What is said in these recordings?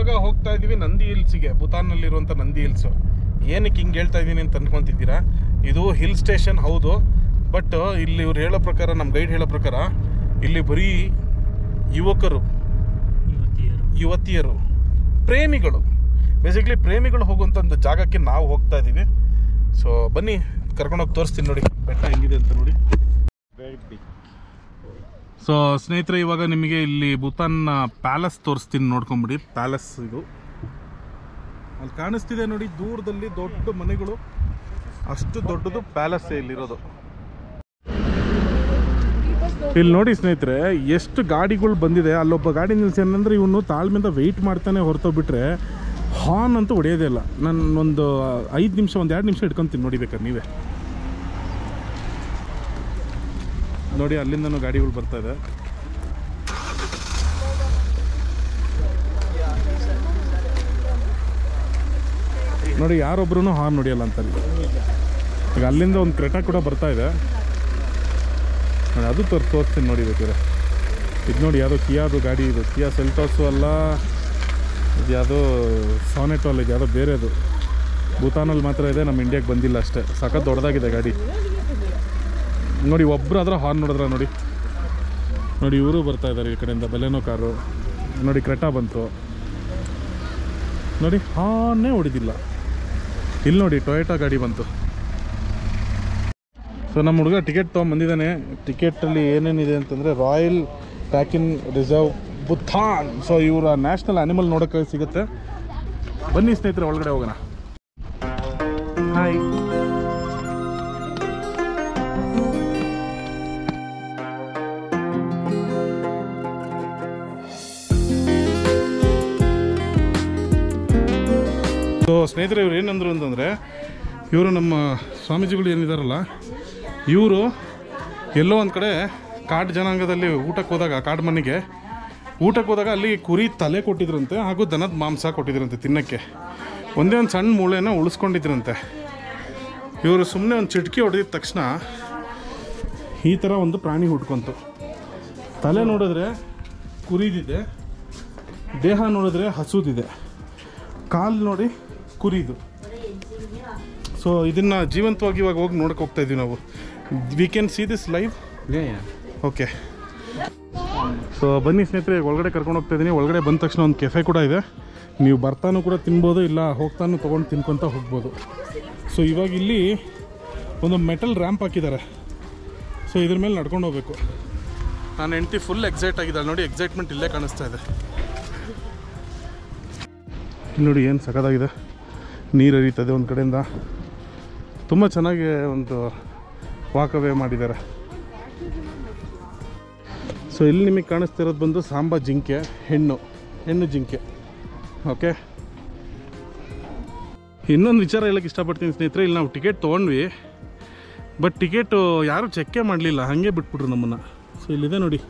ಇವಾಗ ಹೋಗ್ತಾ ಇದ್ದೀವಿ ನಂದಿ ಹಿಲ್ಸಿಗೆ, ಭೂತಾನ್ನಲ್ಲಿರುವಂಥ ನಂದಿ ಹಿಲ್ಸು. ಏನಕ್ಕೆ ಹಿಂಗೆ ಹೇಳ್ತಾ ಇದ್ದೀನಿ ಅಂತ ಅಂದ್ಕೊತಿದ್ದೀರಾ? ಇದು ಹಿಲ್ ಸ್ಟೇಷನ್ ಹೌದು, ಬಟ್ ಇಲ್ಲಿ ಇವ್ರು ಹೇಳೋ ಪ್ರಕಾರ, ನಮ್ಮ ಗೈಡ್ ಹೇಳೋ ಪ್ರಕಾರ ಇಲ್ಲಿ ಬರೀ ಯುವತಿಯರು ಪ್ರೇಮಿಗಳು, ಬೇಸಿಕ್ಲಿ ಪ್ರೇಮಿಗಳು ಹೋಗುವಂಥ ಒಂದು ಜಾಗಕ್ಕೆ ನಾವು ಹೋಗ್ತಾ ಇದ್ದೀವಿ. ಸೊ ಬನ್ನಿ ಕರ್ಕೊಂಡೋಗಿ ತೋರಿಸ್ತೀನಿ ನೋಡಿ ಬೆಟ್ಟ ಹೆಂಗಿದೆ ಅಂತ ನೋಡಿ. Very big. ಸೊ ಸ್ನೇಹಿತರೆ, ಇವಾಗ ನಿಮಗೆ ಇಲ್ಲಿ ಭೂತಾನ್ನ ಪ್ಯಾಲೇಸ್ ತೋರಿಸ್ತೀನಿ, ನೋಡ್ಕೊಂಬಿಡಿ. ಪ್ಯಾಲೇಸ್ ಇದು ಅಲ್ಲಿ ಕಾಣಿಸ್ತಿದೆ ನೋಡಿ, ದೂರದಲ್ಲಿ ದೊಡ್ಡ ಮನೆಗಳು, ಅಷ್ಟು ದೊಡ್ಡದು ಪ್ಯಾಲೇಸ್ ಇಲ್ಲಿರೋದು. ಇಲ್ಲಿ ನೋಡಿ ಸ್ನೇಹಿತರೆ, ಎಷ್ಟು ಗಾಡಿಗಳು ಬಂದಿದೆ. ಅಲ್ಲೊಬ್ಬ ಗಾಡಿ ನಿಲ್ಸಿ ಏನಂದ್ರೆ ಇವನು ತಾಳ್ಮೆಯಿಂದ ವೆಯ್ಟ್ ಮಾಡ್ತಾನೆ ಹೊರತೋಗ್ಬಿಟ್ರೆ ಹಾರ್ನ್ ಅಂತೂ ಹೊಡೆಯೋದೇ ಇಲ್ಲ. ನಾನು ಒಂದು 5 ನಿಮಿಷ, ಒಂದು 2 ನಿಮಿಷ ಇಟ್ಕೊತೀನಿ ನೋಡಿ ಬೇಕಾದ್ರೆ ನೀವೇ ನೋಡಿ. ಅಲ್ಲಿಂದನೂ ಗಾಡಿಗಳು ಬರ್ತಾ ಇದೆ ನೋಡಿ. ಯಾರೊಬ್ರು ಹಾರ್ನ್ ಹೊಡೆಯಲ್ಲ ಅಂತಾರೆ. ಈಗ ಅಲ್ಲಿಂದ ಒಂದು ಕ್ರೆಟಾ ಕೂಡ ಬರ್ತಾ ಇದೆ, ಅದು ತೋರಿಸ್ತೀನಿ ನೋಡಿ ಬೇಕಾದ್ರೆ. ಇದು ನೋಡಿ, ಯಾವುದೋ ಕಿಯಾದು ಗಾಡಿ, ಇದು ಕಿಯಾ ಸೆಲ್ಟಾಸು ಅಲ್ಲ, ಇದು ಯಾವುದೋ ಸಾನೆಟೋ ಅಲ್ಲ, ಇದು ಯಾವುದೋ ಬೇರೆದು. ಭೂತಾನಲ್ಲಿ ಮಾತ್ರ ಇದೆ, ನಮ್ಮ ಇಂಡಿಯಾಗೆ ಬಂದಿಲ್ಲ ಅಷ್ಟೇ. ಸಖತ್ ದೊಡ್ಡದಾಗಿದೆ ಗಾಡಿ ನೋಡಿ. ಒಬ್ಬರು ಆದ್ರೆ ಹಾರ್ನ್ ನೋಡಿದ್ರೆ ನೋಡಿ ನೋಡಿ, ಇವರು ಬರ್ತಾ ಇದ್ದಾರೆ ಈ ಕಡೆಯಿಂದ. ಬೆಲೆನೋ ಕಾರು ನೋಡಿ, ಕ್ರೆಟಾ ಬಂತು ನೋಡಿ, ಹಾರ್ನೇ ಹೊಡಿದಿಲ್ಲ. ಇಲ್ಲಿ ನೋಡಿ ಟೊಯೋಟಾ ಗಾಡಿ ಬಂತು. ಸೊ ನಮ್ಮ ಹುಡುಗ ಟಿಕೆಟ್ ತೊಗೊಂಬಂದಿದ್ದಾನೆ. ಟಿಕೆಟಲ್ಲಿ ಏನೇನಿದೆ ಅಂತಂದರೆ ರಾಯಲ್ ಟ್ಯಾಕಿನ್ ರಿಸರ್ವ್ ಭೂತಾನ್. ಸೊ ಇವರ ನ್ಯಾಷನಲ್ ಆ್ಯನಿಮಲ್ ನೋಡೋಕ್ಕೆ ಸಿಗುತ್ತೆ. ಬನ್ನಿ ಸ್ನೇಹಿತರೆ, ಒಳಗಡೆ ಹೋಗೋಣ. ಹಾಯ್. ಸೊ ಸ್ನೇಹಿತರೆ, ಇವ್ರು ಏನಂದ್ರು ಅಂತಂದರೆ, ಇವರು ನಮ್ಮ ಸ್ವಾಮೀಜಿಗಳು ಏನಿದಾರಲ್ಲ, ಇವರು ಎಲ್ಲೋ ಒಂದು ಕಡೆ ಕಾಡು ಜನಾಂಗದಲ್ಲಿ ಊಟಕ್ಕೆ ಹೋದಾಗ, ಕಾಡು ಮನೆಗೆ ಊಟಕ್ಕೆ ಹೋದಾಗ ಅಲ್ಲಿ ಕುರಿ ತಲೆ ಕೊಟ್ಟಿದ್ರಂತೆ, ಹಾಗೂ ದನದ ಮಾಂಸ ಕೊಟ್ಟಿದ್ರಂತೆ ತಿನ್ನೋಕ್ಕೆ. ಒಂದೇ ಒಂದು ಸಣ್ಣ ಮೂಳೆನ ಉಳಿಸ್ಕೊಂಡಿದ್ರಂತೆ. ಇವರು ಸುಮ್ಮನೆ ಒಂದು ಚಿಟಕಿ ಹೊಡೆದಿದ ತಕ್ಷಣ ಈ ಥರ ಒಂದು ಪ್ರಾಣಿ ಹುಟ್ಕೊಂತು. ತಲೆ ನೋಡಿದ್ರೆ ಕುರಿದಿದೆ, ದೇಹ ನೋಡಿದ್ರೆ ಹಸುದಿದೆ, ಕಾಲು ನೋಡಿ ಕುರಿದು. ಸೊ ಇದನ್ನು ಜೀವಂತವಾಗಿ ಇವಾಗ ಹೋಗಿ ನೋಡಕ್ಕೆ ಹೋಗ್ತಾ ಇದ್ದೀವಿ ನಾವು. We can see this live. Okay. So ಬನ್ನಿ ಸ್ನೇಹಿತರೆ, ಒಳಗಡೆ ಕರ್ಕೊಂಡು ಹೋಗ್ತಾ ಇದ್ದೀನಿ. ಒಳಗಡೆ ಬಂದ ತಕ್ಷಣ ಒಂದು ಕೆಫೆ ಕೂಡ ಇದೆ. ನೀವು ಬರ್ತಾನೂ ಕೂಡ ತಿನ್ಬೋದು, ಇಲ್ಲ ಹೋಗ್ತಾನು ತೊಗೊಂಡು ತಿನ್ಕೊತ ಹೋಗ್ಬೋದು. ಸೊ ಇವಾಗ ಇಲ್ಲಿ ಒಂದು ಮೆಟಲ್ ರ್ಯಾಂಪ್ ಹಾಕಿದ್ದಾರೆ. ಸೊ ಇದ್ರ ಮೇಲೆ ನಡ್ಕೊಂಡು ಹೋಗ್ಬೇಕು. ನಾನು ಹೆಂಡ್ತಿ ಫುಲ್ ಎಕ್ಸೈಟ್ ಆಗಿದ್ದಾಳೆ ನೋಡಿ, ಎಕ್ಸೈಟ್ಮೆಂಟ್ ಇಲ್ಲೇ ಕಾಣಿಸ್ತಾ ಇದೆ ನೋಡಿ. ಏನು ಸಖತ್ತಾಗಿದೆ, ನೀರು ಹರಿತದೆ ಒಂದು ಕಡೆಯಿಂದ. ತುಂಬ ಚೆನ್ನಾಗಿ ಒಂದು ವಾಕವೇ ಮಾಡಿದ್ದಾರೆ. ಸೊ ಇಲ್ಲಿ ನಿಮಗೆ ಕಾಣಿಸ್ತಿರೋದು ಬಂದು ಸಾಂಬಾ ಜಿಂಕೆ, ಹೆಣ್ಣು ಜಿಂಕೆ. ಓಕೆ. ಇನ್ನೊಂದು ವಿಚಾರ ಹೇಳೋಕ್ಕೆ ಇಷ್ಟಪಡ್ತೀನಿ ಸ್ನೇಹಿತರೆ, ಇಲ್ಲಿ ನಾವು ಟಿಕೆಟ್ ತೊಗೊಂಡ್ವಿ, ಬಟ್ ಟಿಕೆಟು ಯಾರೂ ಚೆಕ್ಕೇ ಮಾಡಲಿಲ್ಲ, ಹಾಗೆ ಬಿಟ್ಬಿಟ್ರು ನಮ್ಮನ್ನು. ಸೊ ಇಲ್ಲಿದೆ ನೋಡಿ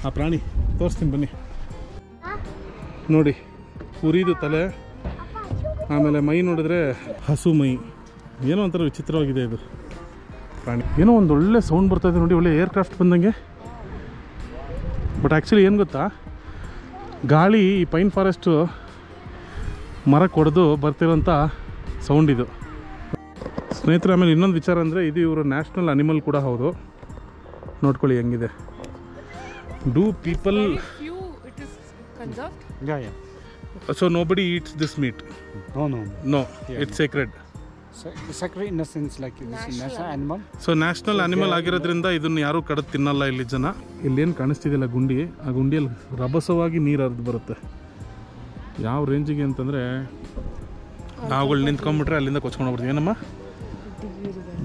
ಆ ಪ್ರಾಣಿ, ತೋರಿಸ್ತೀನಿ ಬನ್ನಿ ನೋಡಿ. ಕುರಿದು ತಲೆ, ಆಮೇಲೆ ಮೈ ನೋಡಿದ್ರೆ ಹಸು ಮೈ. ಏನೋ ಒಂಥರ ವಿಚಿತ್ರವಾಗಿದೆ ಇದು ಪ್ರಾಣಿ. ಏನೋ ಒಂದು ಒಳ್ಳೆ ಸೌಂಡ್ ಬರ್ತಾಯಿದೆ ನೋಡಿ, ಒಳ್ಳೆ ಏರ್ಕ್ರಾಫ್ಟ್ ಬಂದಂಗೆ. ಬಟ್ ಆ್ಯಕ್ಚುಲಿ ಏನು ಗೊತ್ತಾ, ಗಾಳಿ ಈ ಪೈನ್ ಫಾರೆಸ್ಟು ಮರಕ್ಕೆ ಹೊಡೆದು ಬರ್ತಿರೋಂಥ ಸೌಂಡ್ ಇದು ಸ್ನೇಹಿತರೆ. ಆಮೇಲೆ ಇನ್ನೊಂದು ವಿಚಾರ ಅಂದರೆ, ಇದು ಇವರು ನ್ಯಾಷನಲ್ ಅನಿಮಲ್ ಕೂಡ ಹೌದು. ನೋಡ್ಕೊಳ್ಳಿ ಹೆಂಗಿದೆ. Do people so nobody eats this meat? No, it's sacred. Sacred in the sense like this is national animal. So national animal ಆಗಿರೋದ್ರಿಂದ ಇದನ್ನು ಯಾರೂ ಕಡಿದು ತಿನ್ನಲ್ಲ ಇಲ್ಲಿ ಜನ. ಇಲ್ಲೇನು ಕಾಣಿಸ್ತಿದೆಯಲ್ಲ ಗುಂಡಿ, ಆ ಗುಂಡಿಯಲ್ಲಿ ರಭಸವಾಗಿ ನೀರು ಹರಿದು ಬರುತ್ತೆ. ಯಾವ ರೇಂಜಿಗೆ ಅಂತಂದರೆ, ನಾವುಗಳು ನಿಂತ್ಕೊಂಡ್ಬಿಟ್ರೆ ಅಲ್ಲಿಂದ ಕೊಚ್ಕೊಂಡು ಹೋಗ್ಬಿಡ್ತೀವಿ. ಏನಮ್ಮ?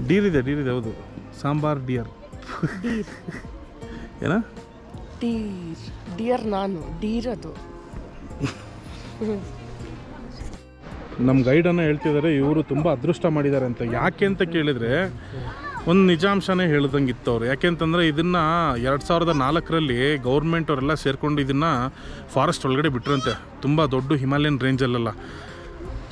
ಡೀರ್ ಇದೆ ಹೌದು, ಸಾಂಬಾರ್ ಡಿಯರ್. ಏನ ಡಿಯರ್? ನಾನು ಡೀರ್ ಅದು. ನಮ್ಮ ಗೈಡನ್ನು ಹೇಳ್ತಿದ್ದಾರೆ, ಇವರು ತುಂಬ ಅದೃಷ್ಟ ಮಾಡಿದ್ದಾರೆ ಅಂತ. ಯಾಕೆ ಅಂತ ಕೇಳಿದರೆ, ಒಂದು ನಿಜಾಂಶನೇ ಹೇಳ್ದಂಗಿತ್ತು ಅವರು. ಯಾಕೆಂತಂದರೆ ಇದನ್ನು 2004ರಲ್ಲಿ ಗೌರ್ಮೆಂಟ್ ಅವರೆಲ್ಲ ಸೇರಿಕೊಂಡು ಇದನ್ನು ಫಾರೆಸ್ಟ್ ಒಳಗಡೆ ಬಿಟ್ಟರಂತೆ, ತುಂಬ ದೊಡ್ಡ ಹಿಮಾಲಯನ್ ರೇಂಜಲ್ಲೆಲ್ಲ.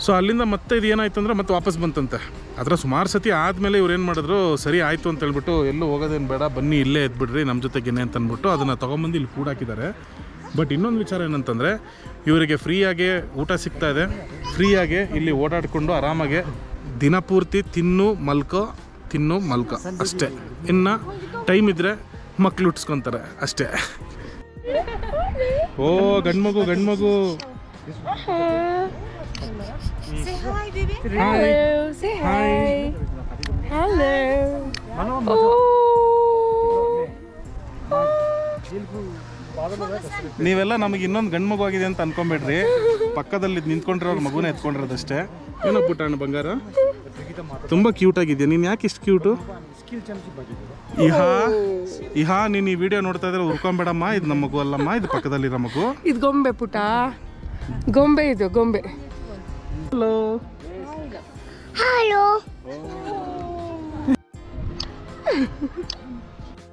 ಸೊ ಅಲ್ಲಿಂದ ಮತ್ತೆ ಇದು ಏನಾಯ್ತು ಅಂದರೆ ಮತ್ತೆ ವಾಪಸ್ ಬಂತಂತೆ. ಅದರ ಸುಮಾರು ಸತಿ ಆದಮೇಲೆ ಇವ್ರು ಏನು ಮಾಡಿದ್ರು, ಸರಿ ಆಯಿತು ಅಂತ ಹೇಳ್ಬಿಟ್ಟು ಎಲ್ಲೂ ಹೋಗೋದೇನು ಬೇಡ, ಬನ್ನಿ ಇಲ್ಲೇ ಎದ್ಬಿಡ್ರಿ ನಮ್ಮ ಜೊತೆಗೇನೆ ಅಂತ ಅಂದ್ಬಿಟ್ಟು ಅದನ್ನು ತೊಗೊಂಬಂದು ಇಲ್ಲಿ ಕೂಡಾಕಿದ್ದಾರೆ. ಬಟ್ ಇನ್ನೊಂದು ವಿಚಾರ ಏನಂತಂದರೆ ಇವರಿಗೆ ಫ್ರೀಯಾಗೆ ಊಟ ಸಿಗ್ತಾ ಇದೆ, ಫ್ರೀಯಾಗೆ ಇಲ್ಲಿ ಓಡಾಡಿಕೊಂಡು ಆರಾಮಾಗೆ ದಿನಪೂರ್ತಿ ತಿನ್ನು ಮಲ್ಕೋ ಅಷ್ಟೇ. ಇನ್ನು ಟೈಮ್ ಇದ್ದರೆ ಮಕ್ಳು ಉಟ್ಸ್ಕೊತಾರೆ ಅಷ್ಟೇ. ಓ ಗಂಡ್ಮಗು Say hi, baby. Hi. Say Hi. Hello. ನೀವೆಲ್ಲ ನಮಗೆ ಇನ್ನೊಂದು ಗಂಡು ಮಗು ಆಗಿದೆ ಅಂತ ಅನ್ಕೊಂಬೇಡ್ರಿ, ಪಕ್ಕದಲ್ಲಿ ನಿಂತ್ಕೊಂಡಿರೋರು ಮಗುನ ಎತ್ಕೊಂಡಿರೋದಷ್ಟೇ. ಏನೋ ಪುಟ್ಟಣ್ಣ ಬಂಗಾರ ತುಂಬ ಕ್ಯೂಟ್ ಆಗಿದೆಯಾ. ನೀನು ಯಾಕೆ ಇಷ್ಟು ಕ್ಯೂಟು? ಇಹಾ ನೀನು ಈ ವಿಡಿಯೋ ನೋಡ್ತಾ ಇದ್ರೆ ಉರ್ಕೊಂಬೇಡಮ್ಮ, ಇದು ನಮ್ಮ ಮಗು ಅಲ್ಲಮ್ಮ, ಇದು ಪಕ್ಕದಲ್ಲಿರೋ ಮಗು. ಇದು ಗೊಂಬೆ ಪುಟ, ಗೊಂಬೆ ಇದು ಗೊಂಬೆ. ಹಲೋ.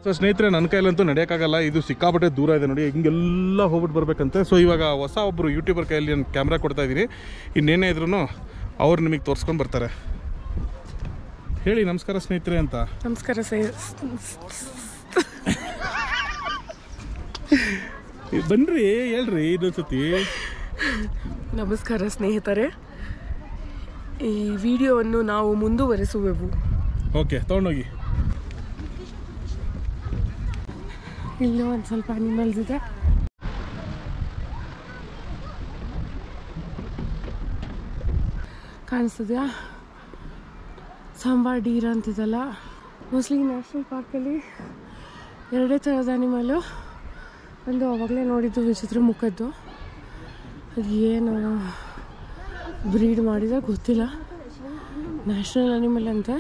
ಸೊ ಸ್ನೇಹಿತರೆ, ನನ್ನ ಕೈಯಲ್ಲಂತೂ ನಡೆಯೋಕ್ಕಾಗಲ್ಲ, ಇದು ಸಿಕ್ಕಾಪಟ್ಟೆ ದೂರ ಇದೆ ನೋಡಿ, ಹಿಂಗೆಲ್ಲ ಹೋಗ್ಬಿಟ್ಟು ಬರ್ಬೇಕಂತೆ. ಸೊ ಇವಾಗ ಹೊಸ ಒಬ್ಬರು ಯೂಟ್ಯೂಬರ್ ಕೈಯಲ್ಲಿ ನಾನು ಕ್ಯಾಮ್ರಾ ಕೊಡ್ತಾ ಇದ್ದೀನಿ. ಇನ್ನೇನೇ ಇದ್ರೂ ಅವ್ರು ನಿಮಗೆ ತೋರಿಸ್ಕೊಂಡು ಬರ್ತಾರೆ. ಹೇಳಿ ನಮಸ್ಕಾರ ಸ್ನೇಹಿತರೆ ಅಂತ. ನಮಸ್ಕಾರ ಬನ್ರಿ, ಹೇಳ್ರಿ ಇನ್ನೊಂದ್ಸತಿ. ನಮಸ್ಕಾರ ಸ್ನೇಹಿತರೆ, ಈ ವಿಡಿಯೋವನ್ನು ನಾವು ಮುಂದುವರಿಸುವೆವು. ಓಕೆ, ತೊಗೊಂಡೋಗಿ. ಇಲ್ಲಿ ಒಂದು ಸ್ವಲ್ಪ ಅನಿಮಲ್ಸ್ ಇದೆ. ಕಾಣಿಸ್ತದ್ಯಾ? ಸಾಂಬಾರ್ ಡೀರ್ ಅಂತಿದಲ್ಲ. ಮೋಸ್ಟ್ಲಿ ನ್ಯಾಷನಲ್ ಪಾರ್ಕಲ್ಲಿ ಎರಡೇ ಥರದ ಅನಿಮಲು. ಒಂದು ಅವಾಗಲೇ ನೋಡಿದ್ದು ವಿಚಿತ್ರ ಮುಖದ್ದು, ಅದು ಏನು ಬ್ರೀಡ್ ಮಾಡಿದ ಗೊತ್ತಿಲ್ಲ. ನ್ಯಾಷನಲ್ ಅನಿಮಲ್ ಅಂತೆ.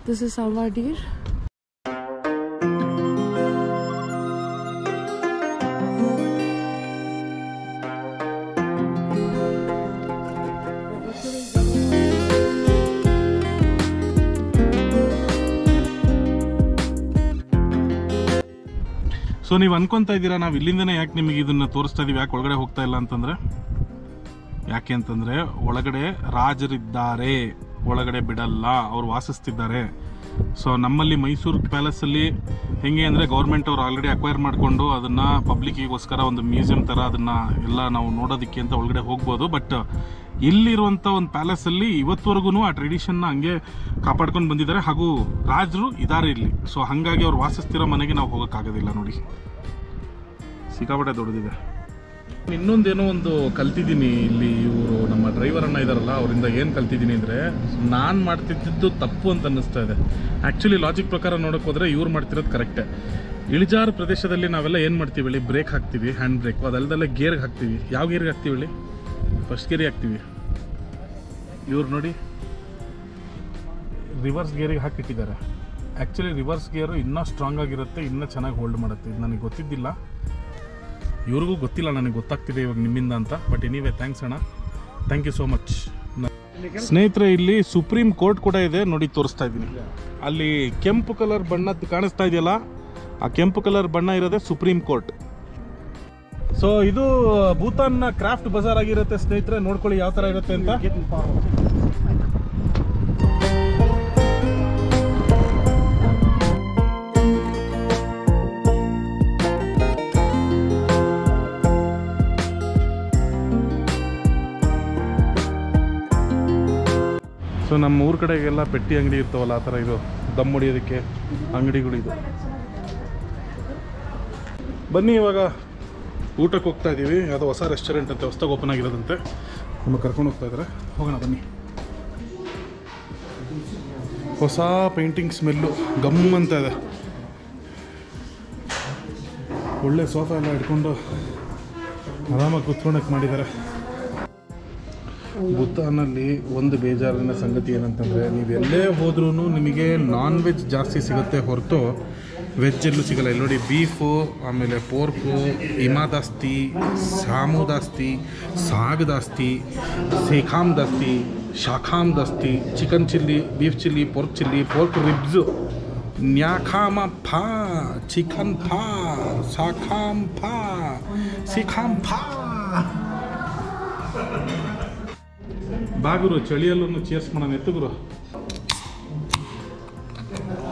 This is sambar Deere. So ನೀವು ಅನ್ಕೊತಾ ಇದ್ದೀರಾ ನಾವು ಇಲ್ಲಿಂದನೇ ಯಾಕೆ ನಿಮಗೆ ಇದನ್ನು ತೋರಿಸ್ತಾ ಇದ್ದೀವಿ, ಯಾಕೆ ಒಳಗಡೆ ಹೋಗ್ತಾ ಇಲ್ಲ ಅಂತಂದರೆ, ಯಾಕೆ ಅಂತಂದರೆ ಒಳಗಡೆ ರಾಜರಿದ್ದಾರೆ, ಒಳಗಡೆ ಬಿಡಲ್ಲ, ಅವ್ರು ವಾಸಿಸ್ತಿದ್ದಾರೆ. ಸೊ ನಮ್ಮಲ್ಲಿ ಮೈಸೂರು ಪ್ಯಾಲೇಸಲ್ಲಿ ಹೆಂಗೆ ಅಂದರೆ ಗೌರ್ಮೆಂಟ್ ಅವ್ರು ಆಲ್ರೆಡಿ ಅಕ್ವೈರ್ ಮಾಡಿಕೊಂಡು ಅದನ್ನು ಪಬ್ಲಿಕ್ಕಿಗೋಸ್ಕರ ಒಂದು ಮ್ಯೂಸಿಯಂ ಥರ ಅದನ್ನು ಎಲ್ಲ ನಾವು ನೋಡೋದಕ್ಕೆ ಅಂತ ಒಳಗಡೆ ಹೋಗ್ಬೋದು. ಬಟ್ ಇಲ್ಲಿರುವಂಥ ಒಂದು ಪ್ಯಾಲೇಸಲ್ಲಿ ಇವತ್ತುವರೆಗೂ ಆ ಟ್ರೆಡಿಷನ್ನ ಹಂಗೆ ಕಾಪಾಡ್ಕೊಂಡು ಬಂದಿದ್ದಾರೆ, ಹಾಗೂ ರಾಜರು ಇದ್ದಾರೆ ಇಲ್ಲಿ. ಸೊ ಹಾಗಾಗಿ ಅವ್ರು ವಾಸಿಸ್ತಿರೋ ಮನೆಗೆ ನಾವು ಹೋಗೋಕ್ಕಾಗೋದಿಲ್ಲ ನೋಡಿ, ಸಿಕ್ಕಾಪಟ್ಟೆ ದೊಡ್ಡದಿದೆ. ಇನ್ನೊಂದೇನೋ ಒಂದು ಕಲ್ತಿದ್ದೀನಿ ಇಲ್ಲಿ. ಇವರು ನಮ್ಮ ಡ್ರೈವರ್ ಅಣ್ಣ ಇದ್ದಾರಲ್ಲ, ಅವರಿಂದ ಏನು ಕಲ್ತಿದ್ದೀನಿ ಅಂದರೆ, ನಾನು ಮಾಡ್ತಿದ್ದು ತಪ್ಪು ಅಂತ ಅನ್ನಿಸ್ತಾ ಇದೆ. ಆ್ಯಕ್ಚುಲಿ ಲಾಜಿಕ್ ಪ್ರಕಾರ ನೋಡೋಕೆ ಹೋದರೆ ಇವ್ರು ಮಾಡ್ತಿರೋದು ಕರೆಕ್ಟೇ. ಇಳಿಜಾರು ಪ್ರದೇಶದಲ್ಲಿ ನಾವೆಲ್ಲ ಏನು ಮಾಡ್ತೀವಿ ಹೇಳಿ, ಬ್ರೇಕ್ ಹಾಕ್ತೀವಿ, ಹ್ಯಾಂಡ್ ಬ್ರೇಕು, ಅದಲ್ಲದಲ್ಲೇ ಗೇರ್ಗೆ ಹಾಕ್ತೀವಿ. ಯಾವ ಗೇರ್ಗೆ ಹಾಕ್ತೀವಿ ಹೇಳಿ? ಫಸ್ಟ್ ಗೇರಿಗೆ ಹಾಕ್ತೀವಿ. ಇವ್ರು ನೋಡಿ ರಿವರ್ಸ್ ಗೇರಿಗೆ ಹಾಕಿಟ್ಟಿದ್ದಾರೆ. ಆ್ಯಕ್ಚುಲಿ ರಿವರ್ಸ್ ಗೇರು ಇನ್ನೂ ಸ್ಟ್ರಾಂಗ್ ಆಗಿರುತ್ತೆ, ಇನ್ನೂ ಚೆನ್ನಾಗಿ ಹೋಲ್ಡ್ ಮಾಡುತ್ತೆ. ಇದು ನನಗೆ ಗೊತ್ತಿದ್ದಿಲ್ಲ, ಇವ್ರಿಗೂ ಗೊತ್ತಿಲ್ಲ, ನನಗೆ ಗೊತ್ತಾಗ್ತಿದೆ ಇವಾಗ ನಿಮ್ಮಿಂದ ಅಂತ. ಬಟ್ ಎನಿವೇ ಥ್ಯಾಂಕ್ಸ್ ಅಣ್ಣ, ಥ್ಯಾಂಕ್ ಯು ಸೋ ಮಚ್. ಸ್ನೇಹಿತರೆ, ಇಲ್ಲಿ ಸುಪ್ರೀಂ ಕೋರ್ಟ್ ಕೂಡ ಇದೆ ನೋಡಿ, ತೋರಿಸ್ತಾ ಇದ್ದೀನಿ. ಅಲ್ಲಿ ಕೆಂಪು ಕಲರ್ ಬಣ್ಣದ್ದು ಕಾಣಿಸ್ತಾ ಇದೆಯಲ್ಲ, ಆ ಕೆಂಪು ಕಲರ್ ಬಣ್ಣ ಇರೋದೇ ಸುಪ್ರೀಂ ಕೋರ್ಟ್. ಸೊ ಇದು ಭೂತಾನ್ನ ಕ್ರಾಫ್ಟ್ ಬಜಾರ್ ಆಗಿರುತ್ತೆ ಸ್ನೇಹಿತರೆ, ನೋಡ್ಕೊಳ್ಳಿ ಯಾವ ಥರ ಇರುತ್ತೆ ಅಂತ. ಸೊ ನಮ್ಮ ಊರ ಕಡೆಗೆಲ್ಲ ಪೆಟ್ಟಿ ಅಂಗಡಿ ಇರ್ತಾವಲ್ಲ, ಆ ಥರ ಇದು ದಮ್ ಹೊಡಿಯೋದಕ್ಕೆ ಅಂಗಡಿಗಳು ಇದು. ಬನ್ನಿ, ಇವಾಗ ಊಟಕ್ಕೆ ಹೋಗ್ತಾ ಇದ್ದೀವಿ. ಯಾವುದೋ ಹೊಸ ರೆಸ್ಟೋರೆಂಟ್ ಅಂತ ಹೊಸದಾಗಿ ಓಪನ್ ಆಗಿರೋದಂತೆ, ನಮಗೆ ಕರ್ಕೊಂಡು ಹೋಗ್ತಾ ಇದ್ದಾರೆ. ಹೋಗೋಣ ಬನ್ನಿ. ಹೊಸ ಪೇಂಟಿಂಗ್ ಸ್ಮೆಲ್ಲು ಗಮ್ ಅಂತ ಇದೆ. ಒಳ್ಳೆ ಸೋಫಾ ಎಲ್ಲ ಇಟ್ಕೊಂಡು ಆರಾಮಾಗಿ ಕೂತ್ಕೊಂಡಕ್ಕೆ ಮಾಡಿದ್ದಾರೆ. ಭೂತಾನಲ್ಲಿ ಒಂದು ಬೇಜಾರಿನ ಸಂಗತಿ ಏನಂತಂದರೆ, ನೀವು ಎಲ್ಲೇ ಹೋದ್ರೂ ನಿಮಗೆ ನಾನ್ ವೆಜ್ ಜಾಸ್ತಿ ಸಿಗುತ್ತೆ ಹೊರತು ವೆಜ್ಜಲ್ಲೂ ಸಿಗಲ್ಲ. ಇಲ್ಲಿ ನೋಡಿ, ಬೀಫು, ಆಮೇಲೆ ಪೋರ್ಕು, ಇಮಾ ಜಾಸ್ತಿ, ಸಾಮು ಜಾಸ್ತಿ, ಸಾಗ್ ಜಾಸ್ತಿ, ಸೇಖಾಮ್ ಜಾಸ್ತಿ, ಶಾಖಾಮ್ ಜಾಸ್ತಿ, chicken chilli, beef chilli, pork ribs, ನ್ಯಾಖಾಮ ಫಾ, ಚಿಕನ್ ಫಾ, ಸಾಖಾಮ್ ಫಾ, ಸಿಖಾಮ್ ಫಾ. ಬಾಗುರು ಚಳಿಯಲ್ಲೂ ಚೇರ್ಸ್ ಮಾಡೋಣ, ಎತ್ತುಗುರು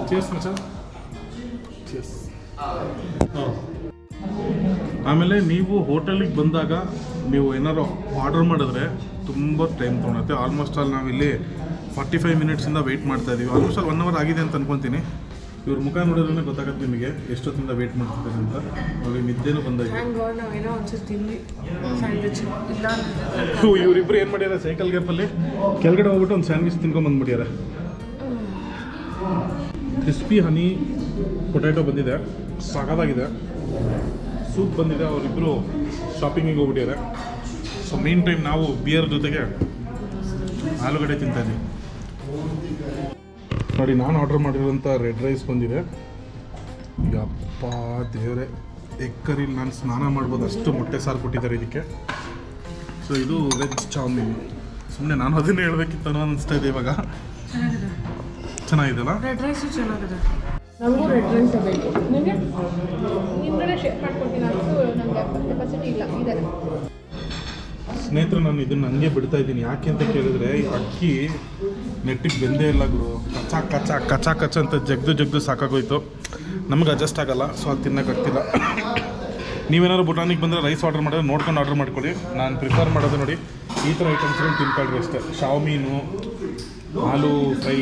ಚೇರ್ಸ್ ಮಚ, ಚೇರ್ಸ್. ಆಮೇಲೆ ನೀವು ಹೋಟೆಲಿಗೆ ಬಂದಾಗ ನೀವು ಏನಾರು ಆರ್ಡರ್ ಮಾಡಿದ್ರೆ ತುಂಬ ಟೈಮ್ ತೊಗೊಳುತ್ತೆ. ಆಲ್ಮೋಸ್ಟ್ ಆಲ್ ನಾವಿಲ್ಲಿ 45 ಮಿನಿಟ್ಸಿಂದ ವೆಯ್ಟ್ ಮಾಡ್ತಾ ಇದ್ದೀವಿ. ಆಲ್ಮೋಸ್ಟ್ ಆಲ್ 1 ಅವರ್ ಆಗಿದೆ ಅಂತ ಅನ್ಕೊತೀನಿ. ಇವ್ರ ಮುಖ ನೋಡಿದ್ರೆ ಗೊತ್ತಾಗುತ್ತೆ ನಿಮಗೆ ಎಷ್ಟೊತ್ತಿಂದ ವೆಯ್ಟ್ ಮಾಡ್ತಿದ್ದಾರೆ ಅಂತ. ಅವ್ರಿಗೆ ನಿದ್ದೆನೂ ಬಂದಾಗಿದೆ. ಇವರಿಬ್ಬರು ಏನು ಮಾಡ್ಯಾರ, ಸೈಕಲ್ ಗ್ಯಾಪಲ್ಲಿ ಕೆಳಗಡೆ ಹೋಗ್ಬಿಟ್ಟು ಒಂದು ಸ್ಯಾಂಡ್ವಿಚ್ ತಿನ್ಕೊಂಬಂದ್ಬಿಟ್ಯಾರ. ಕ್ರಿಸ್ಪಿ ಹನಿ ಪೊಟ್ಯಾಟೊ ಬಂದಿದೆ, ಸಾಕಾಗಿದೆ. ಸೂಪ್ ಬಂದಿದೆ. ಅವರಿಬ್ಬರು ಶಾಪಿಂಗಿಗೆ ಹೋಗ್ಬಿಟ್ಟಿದ್ದಾರೆ. ಸೊ ಮೇನ್ ಟೈಮ್ ನಾವು ಬಿಯರ್ ಜೊತೆಗೆ ಆಲೂಗಡ್ಡೆ ತಿಂತಾಯಿದ್ದೀವಿ. ನೋಡಿ, ನಾನು ಆರ್ಡರ್ ಮಾಡಿರೋಂಥ ರೆಡ್ ರೈಸ್ ಬಂದಿದೆ. ಯಪ್ಪ ದೇವರೇ, ಎಗ್ ಕರಿಲಿ ನಾನು ಸ್ನಾನ ಮಾಡ್ಬೋದು, ಅಷ್ಟು ಮೊಟ್ಟೆ ಸಾರು ಕೊಟ್ಟಿದ್ದಾರೆ ಇದಕ್ಕೆ. ಸೊ ಇದು ವೆಜ್ ಚಾವ್ಮೀನ್. ಸುಮ್ಮನೆ ನಾನು ಅದನ್ನೇ ಹೇಳ್ಬೇಕಿತ್ತು ಅನ್ನೋ ಅನಿಸ್ತಾ ಇದೆ ಇವಾಗ. ಚೆನ್ನಾಗಿದೆಲ್ಲ. ರೆಡ್ ರೈಸು ಚೆನ್ನಾಗಿದೆ. ನನಗೂ ರೆಡ್ ರೈಸ್ ಬೇಕು. ನಿಮಗೆ ಹಿಂದೆ ಶೇರ್ ಮಾಡ್ಕೊಡ್ತೀನಿ. ನನಗೆ ಕೆಪಾಸಿಟಿ ಇಲ್ಲ ಇದೆ. ಸ್ನೇಹಿತರು, ನಾನು ಇದನ್ನು ಹಂಗೆ ಬಿಡ್ತಾ ಇದ್ದೀನಿ. ಯಾಕೆ ಅಂತ ಕೇಳಿದ್ರೆ, ಈ ಅಕ್ಕಿ ನೆಟ್ಟಿಗೆ ಬೆಂದೇ ಇಲ್ಲ ಗುರು. ಕಚ್ಚ ಅಂತ ಜಗ್ದು ಸಾಕಾಗೋಯ್ತು. ನಮ್ಗೆ ಅಡ್ಜಸ್ಟ್ ಆಗಲ್ಲ, ಸೊ ಅದು ತಿನ್ನೋಕ್ಕಾಗ್ತಿಲ್ಲ. ನೀವೇನಾದ್ರು ಬುಟಾನಿಗೆ ಬಂದರೆ ರೈಸ್ ಆರ್ಡರ್ ಮಾಡಿದ್ರೆ ನೋಡ್ಕೊಂಡು ಆರ್ಡರ್ ಮಾಡ್ಕೊಳ್ಳಿ. ನಾನು ಪ್ರಿಫರ್ ಮಾಡೋದು ನೋಡಿ ಈ ಥರ ಐಟಮ್ಸ್ಗಳು ತಿನ್ಕೊಳ್ರಿ ಅಷ್ಟೇ. ಶಾವ್ಮೀನು, ಆಲೂ ಫ್ರೈ,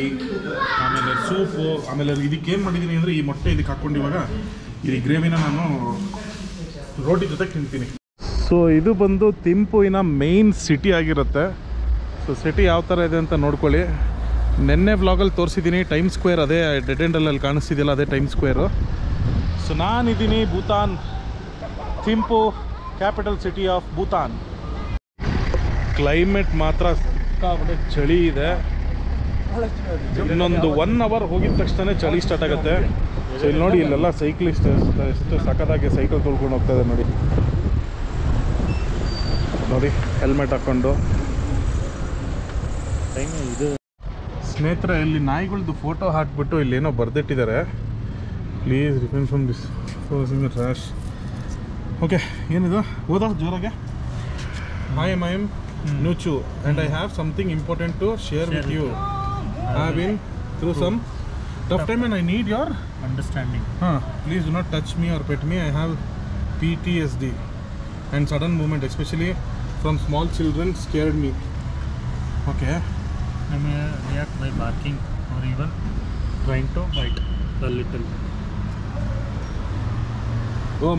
ಆಮೇಲೆ ಸೂಪು. ಆಮೇಲೆ ಇದಕ್ಕೆ ಏನು ಮಾಡಿದ್ದೀನಿ ಅಂದರೆ, ಈ ಮೊಟ್ಟೆ ಇದಕ್ಕೆ ಹಾಕ್ಕೊಂಡು ಇವಾಗ ಈ ಗ್ರೇವಿನ ನಾನು ರೋಟಿ ಜೊತೆ ತಿಂತೀನಿ. ಸೊ ಇದು ಬಂದು ಥಿಂಪುವಿನ ಮೇಯ್ನ್ ಸಿಟಿ ಆಗಿರುತ್ತೆ. ಸೊ ಸಿಟಿ ಯಾವ ಥರ ಇದೆ ಅಂತ ನೋಡ್ಕೊಳ್ಳಿ. ನೆನ್ನೆ ವ್ಲಾಗಲ್ಲಿ ತೋರಿಸಿದ್ದೀನಿ ಟೈಮ್ ಸ್ಕ್ವೇರ್, ಅದೇ ಡೆಡ್ ಎಂಡಲ್ಲಿ ಕಾಣಿಸ್ತಿದೆಯಲ್ಲ, ಅದೇ ಟೈಮ್ ಸ್ಕ್ವೇರು. ಸೊ ನಾನಿದ್ದೀನಿ Bhutan, Thimphu, capital city of Bhutan. Climate ಮಾತ್ರ ಸಿಕ್ಕಾಪಟ್ಟೆ ಚಳಿ ಇದೆ. ಇನ್ನೊಂದು 1 ಅವರ್ ಹೋಗಿದ ತಕ್ಷಣ ಚಳಿ ಸ್ಟಾರ್ಟ್ ಆಗುತ್ತೆ. ಸೊ ಇಲ್ಲಿ ನೋಡಿ, ಇಲ್ಲೆಲ್ಲ ಸೈಕ್ಲಿಸ್ಟ್ ಎಷ್ಟು ಸಖತ್ತಾಗಿ ಸೈಕಲ್ ತೊಳ್ಕೊಂಡು ಹೋಗ್ತಾ ಇದೆ ನೋಡಿ. ನೋಡಿ, ಹೆಲ್ಮೆಟ್ ಹಾಕ್ಕೊಂಡು. ಇದು ಸ್ನೇಹಿತರೆ, ಇಲ್ಲಿ ನಾಯಿಗಳದ್ದು ಫೋಟೋ ಹಾಕ್ಬಿಟ್ಟು ಇಲ್ಲೇನೋ ಬರೆದಿಟ್ಟಿದ್ದಾರೆ. Please refrain from this trash. Okay, ಏನಿದು ಓದೋ ಜೋರಾಗೆ. I am Nuchu and I have something important to share with you. I have been through some tough time and I need your understanding. Please do not touch me or pet me. I have PTSD and sudden movement, especially from small children, scared me. Okay. I may react by barking or even trying to bite a little.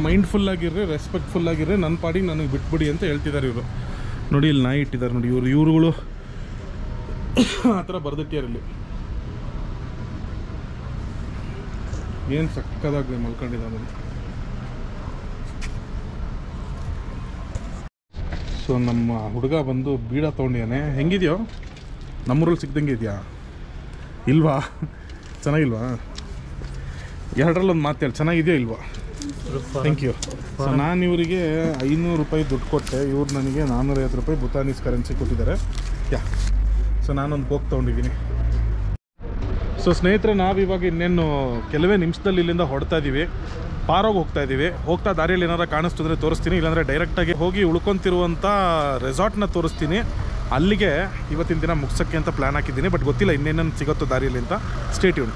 Mindful ಆಗಿರ್ರಿ, respectful ಆಗಿರ್ರಿ, ನನ್ನ ಪಾಡಿಗೆ ನನಗೆ ಬಿಟ್ಬಿಡಿ ಅಂತ ಹೇಳ್ತಿದ್ದಾರೆ ಇವರು. ನೋಡಿ, ಇಲ್ಲಿ ನಾಯಿ ಇಟ್ಟಿದ್ದಾರೆ ನೋಡಿ. ಇವ್ರುಗಳು ಆ ಥರ ಬರೆದಿಟ್ಟಿಯಾರಲ್ಲಿ. ಏನು ಸಕ್ಕದಾಗಿ ಮಲ್ಕೊಂಡಿದ್ದ ನೋಡಿ. ಸೊ ನಮ್ಮ ಹುಡುಗ ಬಂದು ಬೀಡ ತೊಗೊಂಡಿದ್ದಾನೆ. ಹೆಂಗಿದೆಯೋ? ನಮ್ಮೂರಲ್ಲಿ ಸಿಗ್ದಂಗೆ ಇದೆಯಾ? ಇಲ್ವಾ? ಚೆನ್ನಾಗಿಲ್ವಾ? ಎರಡರಲ್ಲೊಂದು ಮಾತು ಹೇಳಿ, ಚೆನ್ನಾಗಿದೆಯೋ ಇಲ್ವಾ? Thank you. ಸೊ ನಾನು ಇವರಿಗೆ 500 ರೂಪಾಯಿ ದುಡ್ಡು ಕೊಟ್ಟೆ. ಇವ್ರು ನನಗೆ 450 ರೂಪಾಯಿ ಭೂತಾನೀಸ್ ಕರೆನ್ಸಿ ಕೊಟ್ಟಿದ್ದಾರೆ. ಸೊ ನಾನೊಂದು ಬೋಕ್ ತೊಗೊಂಡಿದ್ದೀನಿ. ಸೊ ಸ್ನೇಹಿತರೆ, ನಾವಿವಾಗ ಇನ್ನೇನು ಕೆಲವೇ ನಿಮಿಷದಲ್ಲಿ ಇಲ್ಲಿಂದ ಹೊಡ್ತಾ ಇದ್ದೀವಿ. ಪಾರೋಗಿ ಹೋಗ್ತಾ ಇದ್ದೀವಿ. ಹೋಗ್ತಾ ದಾರಿಯಲ್ಲಿ ಏನಾರು ಕಾಣಿಸ್ತಿದ್ರೆ ತೋರಿಸ್ತೀನಿ, ಇಲ್ಲಾಂದರೆ ಡೈರೆಕ್ಟಾಗಿ ಹೋಗಿ ಉಳ್ಕೊತಿರುವಂಥ ರೆಸಾರ್ಟ್ನ ತೋರಿಸ್ತೀನಿ. ಅಲ್ಲಿಗೆ ಇವತ್ತಿನ ದಿನ ಮುಗ್ಸೋಕ್ಕೆ ಅಂತ ಪ್ಲ್ಯಾನ್ ಹಾಕಿದ್ದೀನಿ. ಬಟ್ ಗೊತ್ತಿಲ್ಲ ಇನ್ನೇನೇನು ಸಿಗುತ್ತೋ ದಾರಿಯಲ್ಲಿ ಅಂತ. Stay tune.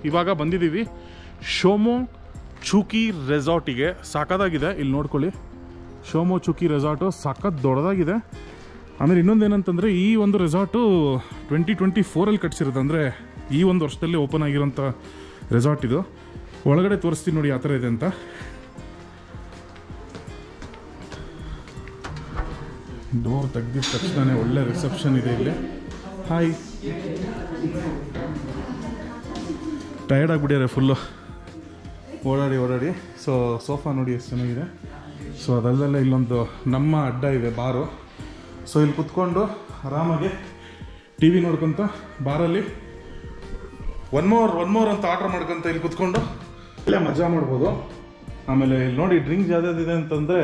ಇವಾಗ ಬಂದಿದ್ದೀವಿ ಶೋಮೋ ಚುಕಿ ರೆಸಾರ್ಟಿಗೆ. ಸಾಕಾಗಿದೆ, ಇಲ್ಲಿ ನೋಡ್ಕೊಳ್ಳಿ. ಶೋಮೋ ಚುಕಿ ರೆಸಾರ್ಟು ಸಖತ್ ದೊಡ್ಡದಾಗಿದೆ. ಆಮೇಲೆ ಇನ್ನೊಂದು ಏನಂತಂದರೆ, ಈ ಒಂದು ರೆಸಾರ್ಟು 2024ಅಲ್ಲಿ ಕಟ್ಸಿರೋದು. ಅಂದರೆ ಈ ಒಂದು ವರ್ಷದಲ್ಲಿ ಓಪನ್ ಆಗಿರೋಂಥ ರೆಸಾರ್ಟ್ ಇದು. ಒಳಗಡೆ ತೋರಿಸ್ತೀನಿ ನೋಡಿ ಯಾವ ಥರ ಇದೆ ಅಂತ. ಡೋರ್ ತೆಗ್ದಿದ ತಕ್ಷಣ ಒಳ್ಳೆ ರಿಸೆಪ್ಷನ್ ಇದೆ ಇಲ್ಲಿ. ಹಾಯ್. ಟಯರ್ಡ್ ಆಗಿಬಿಟ್ಟಾರೆ ಫುಲ್ಲು ಓಡಾಡಿ. ಸೊ ಸೋಫಾ ನೋಡಿ ಎಷ್ಟು ಚೆನ್ನಾಗಿದೆ. ಸೊ ಅದಲ್ಲೆಲ್ಲ ಇಲ್ಲೊಂದು ನಮ್ಮ ಅಡ್ಡ ಇದೆ, ಬಾರು. ಸೊ ಇಲ್ಲಿ ಕುತ್ಕೊಂಡು ಆರಾಮಾಗಿ ಟಿ ವಿ ನೋಡ್ಕೊತ ಬಾರಲ್ಲಿ ಒನ್ ಮೋರ್ ಅಂತ ಆರ್ಡರ್ ಮಾಡ್ಕೊಂತ ಇಲ್ಲಿ ಕುತ್ಕೊಂಡು ಇಲ್ಲೇ ಮಜಾ ಮಾಡ್ಬೋದು. ಆಮೇಲೆ ಇಲ್ಲಿ ನೋಡಿ ಡ್ರಿಂಕ್ಸ್ ಯಾವ್ದಾದಿದೆ ಅಂತಂದರೆ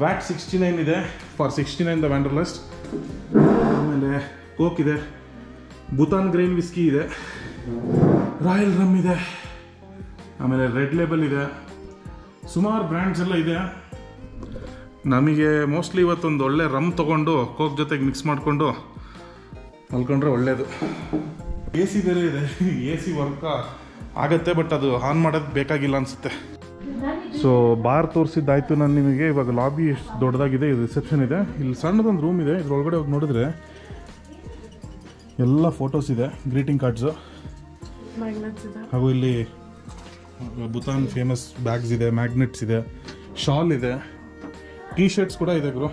ವ್ಯಾಟ್ 69 ಇದೆ ಫಾರ್ 69 ದ ವ್ಯಾಂಡರ್ಲಸ್ಟ್. ಆಮೇಲೆ ಕೋಕ್ ಇದೆ, ಭೂತಾನ್ ಗ್ರೈನ್ ವಿಸ್ಕಿ ಇದೆ, ರಾಯಲ್ ರಮ್ ಇದೆ, ಆಮೇಲೆ ರೆಡ್ ಲೇಬಲ್ ಇದೆ, ಸುಮಾರು ಬ್ರ್ಯಾಂಡ್ಸ್ ಎಲ್ಲ ಇದೆ. ನಮಗೆ ಮೋಸ್ಟ್ಲಿ ಇವತ್ತೊಂದು ಒಳ್ಳೆ ರಮ್ ತೊಗೊಂಡು ಕೋಕ್ ಜೊತೆಗೆ ಮಿಕ್ಸ್ ಮಾಡಿಕೊಂಡು ಮಲ್ಕೊಂಡ್ರೆ ಒಳ್ಳೆಯದು. ಎ ಸಿ ಬೇರೆ ಇದೆ, ಎ ಸಿ ವರ್ಕ್ ಆಗತ್ತೆ, ಬಟ್ ಅದು ಆನ್ ಮಾಡೋದು ಬೇಕಾಗಿಲ್ಲ ಅನಿಸುತ್ತೆ. ಸೊ ಬಾರ್ ತೋರಿಸಿದ್ದಾಯ್ತು ನಾನು ನಿಮಗೆ. ಇವಾಗ ಲಾಬಿ ಎಷ್ಟು ದೊಡ್ಡದಾಗಿದೆ, ರಿಸೆಪ್ಷನ್ ಇದೆ, ಇಲ್ಲಿ ಸಣ್ಣದೊಂದು ರೂಮ್ ಇದೆ. ಇದ್ರೊಳಗಡೆ ಹೋಗಿ ನೋಡಿದ್ರೆ ಎಲ್ಲ ಫೋಟೋಸ್ ಇದೆ, ಗ್ರೀಟಿಂಗ್ ಕಾರ್ಡ್ಸು, ಹಾಗೂ ಇಲ್ಲಿ ಭೂತಾನ್ ಫೇಮಸ್ ಬ್ಯಾಗ್ಸ್ ಇದೆ, ಮ್ಯಾಗ್ನೆಟ್ಸ್ ಇದೆ, ಶಾಲ್ ಇದೆ, ಟೀ ಶರ್ಟ್ಸ್ ಕೂಡ ಇದೆ ಗುರು.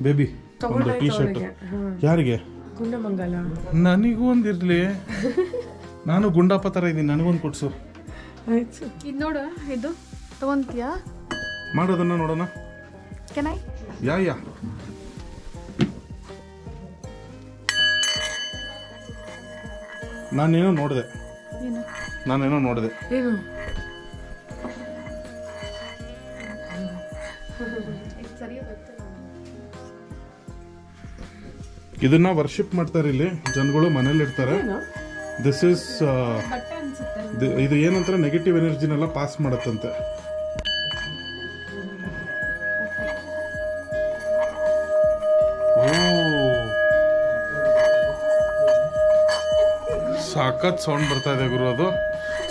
ಬೇಬಿ ಒಂದು ಟೀ ಶರ್ಟ್ ಯಾರಿಗೆ? ನನಗೂ ಒಂದಿರಲಿ, ನಾನು ಗುಂಡಪ್ಪ ಥರ ಇದ್ದೀನಿ, ನನಗೊಂದು ಕೊಡ್ಸು. ಇದು ನೋಡು, ಇದು ತಗೊಂತೀಯಾ? ಮಾಡೋದನ್ನ ನೋಡೋಣ. Can I? ಯಾ ನಾನೇನೋ ನೋಡಿದೆ. ಏನು? ಇದನ್ನ ವರ್ಷಿಪ್ ಮಾಡ್ತಾರೆ ಇಲ್ಲಿ ಜನಗಳು, ಮನೇಲಿ ಇರ್ತಾರೆ. ದಿಸ್ ಇಸ್ ಇದು ಏನಂತಾರೆ, ನೆಗೆಟಿವ್ ಎನರ್ಜಿನೆಲ್ಲ ಪಾಸ್ ಮಾಡತ್ತಂತೆ. ಸಾಕತ್ ಸೌಂಡ್ ಬರ್ತಾ ಇದೆ ಗುರು ಅದು.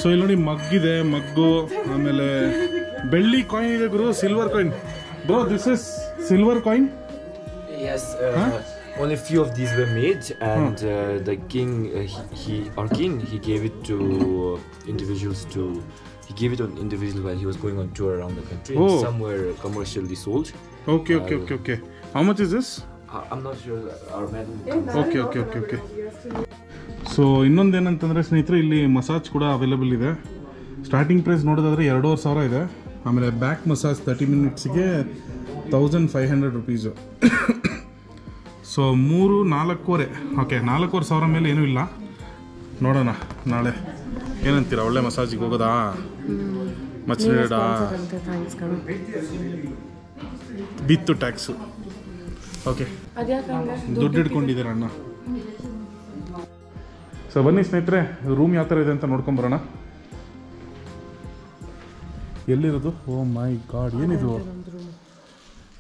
ಸೊ ಇಲ್ಲಿ ನೋಡಿ ಮಗ್ಗಿದೆ, ಮಗ್ಗು, ಆಮೇಲೆ ಬೆಳ್ಳಿ ಕಾಯಿನ್ ಇದೆ ಗುರು, silver coin. Bro this is silver coin? Yes, only few of these were made, and the king, our king, he gave it to individuals he gave it on individual while he was going on tour around the country. Oh. And some were commercially sold. Okay. How much is this? I'm not sure. Our man. Okay. So ಇನ್ನೊಂದೇನಂತಂದರೆ ಸ್ನೇಹಿತರೆ, ಇಲ್ಲಿ massage ಕೂಡ available ಇದೆ. Starting price ನೋಡೋದಾದರೆ 2500 ಇದೆ. ಆಮೇಲೆ back massage 30 ಮಿನಿಟ್ಸಿಗೆ 1500 rupees. So 4,500. Okay, 4,500 ಮೇಲೆ ಏನೂ ಇಲ್ಲ. ನೋಡೋಣ ನಾಳೆ ಏನಂತೀರ, ಒಳ್ಳೆ ಮಸಾಜಿಗೆ ಹೋಗೋದಾ? ಮಚ್ಚೇಡಾ ಬಿತ್ತು ಟ್ಯಾಕ್ಸು. ಓಕೆ, ದುಡ್ಡು ಇಟ್ಕೊಂಡಿದ್ದೀರ ಅಣ್ಣ. ಸೊ ಬನ್ನಿ ಸ್ನೇಹಿತರೆ, ರೂಮ್ ಯಾವ ಥರ ಇದೆ ಅಂತ ನೋಡ್ಕೊಂಬರೋಣ. ಎಲ್ಲಿರೋದು? ಓ ಮೈ ಗಾಡ್, ಏನಿದು?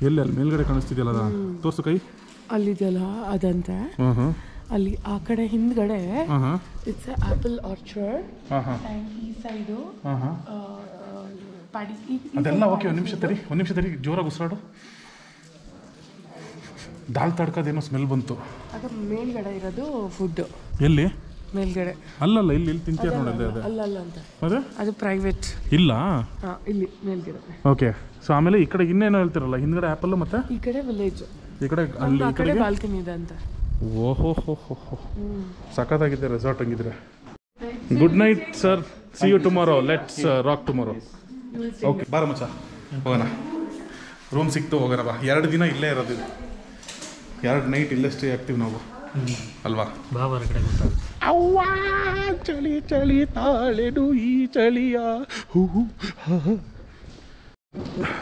ಎಲ್ಲಿ? ಅಲ್ಲಿ ಮೇಲ್ಗಡೆ ಕಾಣಿಸ್ತಿದೆಯಲ್ಲ, ಅದ ತೋರ್ಸು ಕೈ. ಅಲ್ಲಿದೆಯಲ್ಲ ಅದಂತೆ. ಅಲ್ಲಿ ಆ ಕಡೆ ಹಿಂದ್ಗಡೆ ಇಟ್ಸ್ ಆಪಲ್ ಆರ್ಚರ್ಡ್, ಈ ಸೈಡು ಅದೆಲ್ಲ. ಓಕೆ, ಒಂದು ನಿಮಿಷ ತಡಿ, ಜೋರಾಗಿ ಉಸಿರಾಡು. ದಾಲ್ ತಡ್ಕದೇನೋ ಸ್ಮೆಲ್ ಬಂತು. ಅದು ಮೇಲ್ಗಡೆ ಇರೋದು ಫುಡ್. ಎಲ್ಲಿ? ಮೇಲ್ಗಡೆ. ಅಲ್ಲಲ್ಲ, ಇಲ್ಲಿ ತಿಂತೀರ ನೋಡಿ. ಅಲ್ಲ ಅಂತ ಅದೇ, ಅದು ಪ್ರೈವೇಟ್. ಇಲ್ಲ ಇಲ್ಲಿ ಮೇಲ್ಗಡೆ. ಓಕೆ. ಸೊ ಆಮೇಲೆ ಈ ಕಡೆ ಇನ್ನೇನೋ ಹೇಳ್ತಿರಲ್ಲ, ಹಿಂದ್ಗಡೆ ಆಪಲ್, ಮತ್ತೆ ಈ ಕಡೆ ವಿಲೇಜ್, ಈ ಕಡೆ ಅಲ್ಲಿ ಈ ಕಡೆ ಬಾಲ್ಕನಿ ಇದೆ ಅಂತ. ಓಹೋ ಸಖತ್ತಾಗಿದೆ ರೆಸಾರ್ಟ್ ಹಂಗಿದ್ರೆ. Good night sir, see you tomorrow, let's rock tomorrow. Okay ಬಾರ ಮಚ್ಚ, ಹೋಗೋಣ. ರೂಮ್ ಸಿಕ್ತು, ಹೋಗೋಣ ಬಾ. 2 ದಿನ ಇಲ್ಲೇ ಇರೋದು, 2 ನೈಟ್ ಇಲ್ಲೇ ಸ್ಟೇ ಆಗ್ತೀವಿ ನಾವು, ಅಲ್ವಾ? ಬಾ ಹೊರಗಡೆ. ಅವ್ವ ಚಳಿ ತಾಳೆಡು ಈ ಚಳಿಯ.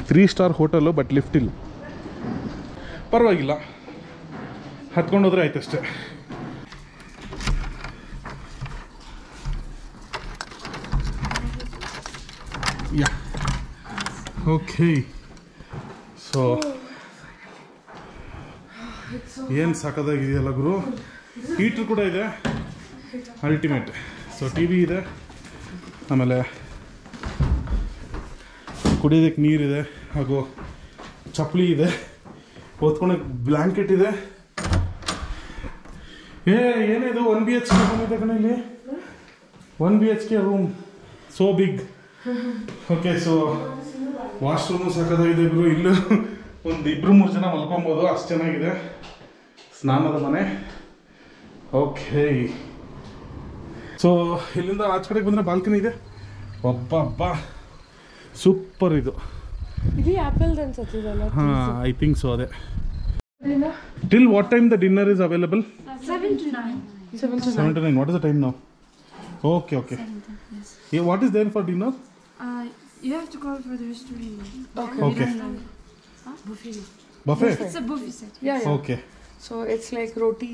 3 ಸ್ಟಾರ್ ಹೋಟೆಲು, ಬಟ್ ಲಿಫ್ಟ್ ಇಲ್ಲ. ಪರವಾಗಿಲ್ಲ, ಹತ್ಕೊಂಡು ಹೋದ್ರೆ ಆಯ್ತಷ್ಟೇ. ಯಾ ಓಕೆ. ಸೊ ಏನು ಸಾಕಾಗಿದೆಯಲ್ಲ ಗುರು. ಹೀಟ್ರ್ ಕೂಡ ಇದೆ, ಅಲ್ಟಿಮೇಟ್. ಸೊ ಟಿ ವಿ ಇದೆ, ಆಮೇಲೆ ಕುಡಿಯೋದಕ್ಕೆ ನೀರಿದೆ, ಹಾಗೂ ಚಪ್ಪಲಿ ಇದೆ, ಓದ್ಕೊಳಕ್ಕೆ ಬ್ಲ್ಯಾಂಕೆಟ್ ಇದೆ. ಏನಿದು 1 BHK ಬಂದಿದೆ ಕಣ ಇಲ್ಲಿ. 1 BHK room, so big. Okay, so washroom ಸಾಕಾಗಿದೆ ಗುರು. ಇಲ್ಲೂ 1-2-3 ಜನ ಮಲ್ಕೊಬೋದು, ಅಷ್ಟು ಚೆನ್ನಾಗಿದೆ. ಸ್ನಾನದ ಮನೆ. ಓಕೆ, ಸೊ ಇಲ್ಲಿಂದ ಆಚೆ ಕಡೆಗೆ ಬಂದರೆ ಬಾಲ್ಕನಿ ಇದೆ. ಒಬ್ಬ ಸೂಪರ್ ಇದು. ಹಾಂ, ಐ ಥಿಂಕ್ ಸೊ. ಅದೇ. Till what time the dinner is available? 7 to 9. 7 to 9. 7 to 9. What is the time now? Okay, okay. Yeah, what is there for dinner? You have to call for the restaurant. Okay. Buffet. Buffet? It's a buffet set. Yeah. Okay. So it's like roti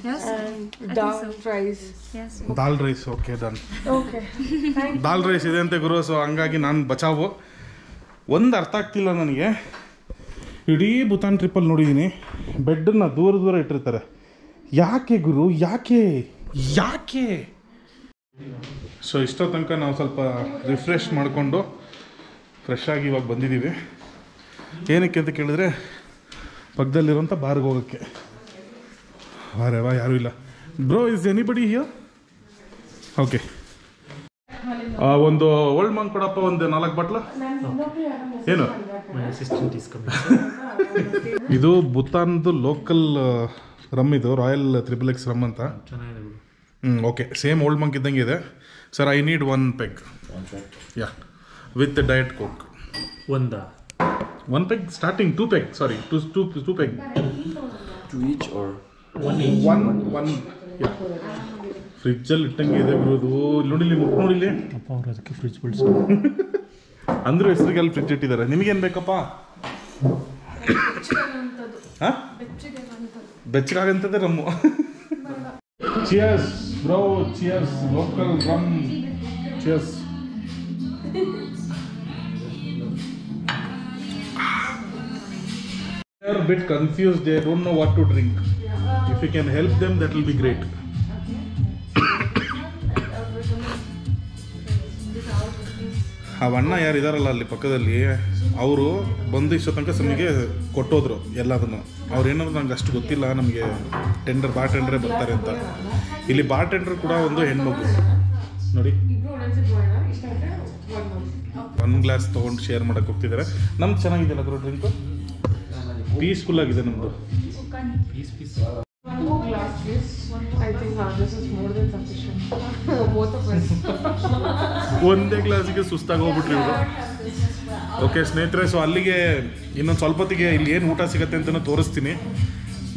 Yes. and I dal think rice. Yes. Dal rice okay done. Okay. Dal rice ಇದೆ ಅಂತೆ ಗುರು. So ಹಂಗಾಗಿ ನಾನು ಬಚಾವು. ಒಂದು ಅರ್ಥ ಆಗ್ತಿಲ್ಲ ನನಗೆ. ಇಡೀ ಭೂತಾನ್ ಟ್ರಿಪ್ಪಲ್ಲಿ ನೋಡಿದ್ದೀನಿ ಬೆಡ್ಡನ್ನ ದೂರ ದೂರ ಇಟ್ಟಿರ್ತಾರೆ. ಯಾಕೆ ಗುರು, ಯಾಕೆ ಯಾಕೆ? ಸೊ ಇಷ್ಟೋ ತನಕ ನಾವು ಸ್ವಲ್ಪ ರಿಫ್ರೆಶ್ ಮಾಡಿಕೊಂಡು ಫ್ರೆಶ್ ಆಗಿ ಇವಾಗ ಬಂದಿದ್ದೀವಿ. ಏನಕ್ಕೆ ಅಂತ ಕೇಳಿದ್ರೆ ಪಕ್ಕದಲ್ಲಿರುವಂಥ ಬಾರ್ಗೆ ಹೋಗೋಕ್ಕೆ. ವಾರೇ ವಾ, ಯಾರೂ ಇಲ್ಲ. Bro, is anybody here? Okay. ಒಂದು ಓಲ್ಡ್ ಮಂಕ್ ಕೊಡಪ್ಪ, ಒಂದು 4 ಬಾಟ್ಲು. ಏನು My assistant is coming. ಇದು ಭೂತಾನ್ದು ಲೋಕಲ್ ರಮ್, ಇದು ರಾಯಲ್ XXX ರಮ್ ಅಂತ. ಚೆನ್ನಾಗಿದೆ ಬಿಡು. ಓಕೆ, ಸೇಮ್ ಓಲ್ಡ್ ಮಂಕ್ ಇದ್ದಂಗೆ ಇದೆ. Sir, I need 1 peg. Yeah, with diet coke. ಒಂದಾ? 1 peg starting, 2 peg, sorry, 2 peg. 2 each or? 1 ಯಾ. ಫ್ರಿಜ್ಜಲ್ಲಿ ಇಟ್ಟಂಗೆ ಇದೆ ಬರೋದು. ನೋಡಿಲಿ, ಮುಟ್ಟು ನೋಡಿಲಿ. ಅಪ್ಪ ಅವ್ರು ಅದಕ್ಕೆ ಫ್ರಿಜ್ ಬಿಡಿಸೋ ಅಂದ್ರೂ ಹೆಸರಿಗೆ ಅಲ್ಲಿ ಫ್ರಿಜ್ ಇಟ್ಟಿದ್ದಾರೆ. ನಿಮಗೇನು ಬೇಕಪ್ಪ? ಹಾಂ, ಬೆಚ್ಚಗಾಗಂತದೆ rum. Cheers bro, cheers. Local rum, cheers. They are a bit confused. They don't know what to drink. If you can help them, that will be great. ಅವಣ್ಣ ಯಾರು ಇದಾರಲ್ಲ ಅಲ್ಲಿ ಪಕ್ಕದಲ್ಲಿ, ಅವರು ಬಂದು ಇಷ್ಟೋ ತನಕ ನಮಗೆ ಕೊಟ್ಟೋದ್ರು ಎಲ್ಲದನ್ನು. ಅವ್ರು ಏನಾದ್ರು ನಂಗೆ ಅಷ್ಟು ಗೊತ್ತಿಲ್ಲ, ನಮಗೆ ಬಾರ್ ಟೆಂಡರೇ ಬರ್ತಾರೆ ಅಂತ. ಇಲ್ಲಿ ಬಾರ್ ಟೆಂಡರ್ ಕೂಡ ಒಂದು ಹೆಣ್ಮಗು ನೋಡಿ. 1 ಗ್ಲಾಸ್ ತೊಗೊಂಡು ಶೇರ್ ಮಾಡೋಕ್ಕೆ ಹೋಗ್ತಿದ್ದಾರೆ. ನಮ್ದು ಚೆನ್ನಾಗಿದೆಯಲ್ಲ ಗುರು ಡ್ರಿಂಕು, ಪೀಸ್ಫುಲ್ ಆಗಿದೆ ನಮ್ಮದು. One more glass, please. I think this is more than sufficient for both of us. ಒಂದೇ ಗ್ಲಾಸಿಗೆ ಸುಸ್ತಾಗಿ ಹೋಗ್ಬಿಟ್ರಿ ಇವರು. ಓಕೆ ಸ್ನೇಹಿತರೆ, ಸೊ ಅಲ್ಲಿಗೆ ಇನ್ನೊಂದು ಸ್ವಲ್ಪ ಹೊತ್ತಿಗೆ ಇಲ್ಲಿ ಏನು ಊಟ ಸಿಗುತ್ತೆ ಅಂತಲೂ ತೋರಿಸ್ತೀನಿ.